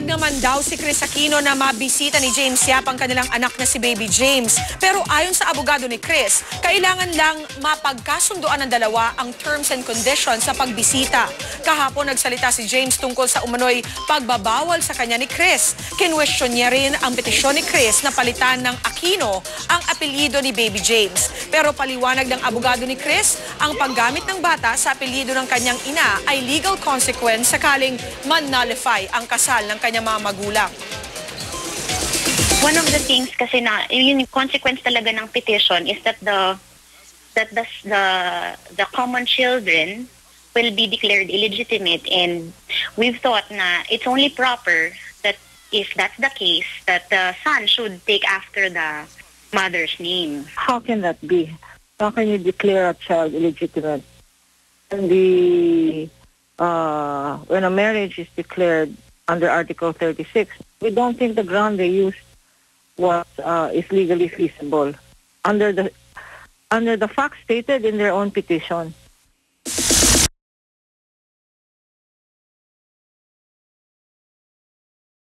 Pumayag naman daw si Kris Aquino na mabisita ni James Yap ang kanilang anak na si Baby James. Pero ayon sa abogado ni Kris, kailangan lang mapagkasunduan ng dalawa ang terms and conditions sa pagbisita. Kahapon nagsalita si James tungkol sa umano'y pagbabawal sa kanya ni Kris. Kinwestiyon niya rin ang petisyon ni Kris na palitan ng Aquino ang apelyido ni Baby James. Pero paliwanag ng abogado ni Kris, ang paggamit ng bata sa apelyido ng kanyang ina ay legal consequence sakaling man-nullify ang kasal ng kanyang mga magulang. One of the things kasi na yung consequence talaga ng petition is that the common children will be declared illegitimate, and we've thought na it's only proper that if that's the case that the son should take after the mother's name. How can that be? How can you declare a child illegitimate? And when a marriage is declared under Article 36, we don't think the ground they used is legally feasible under the facts stated in their own petition.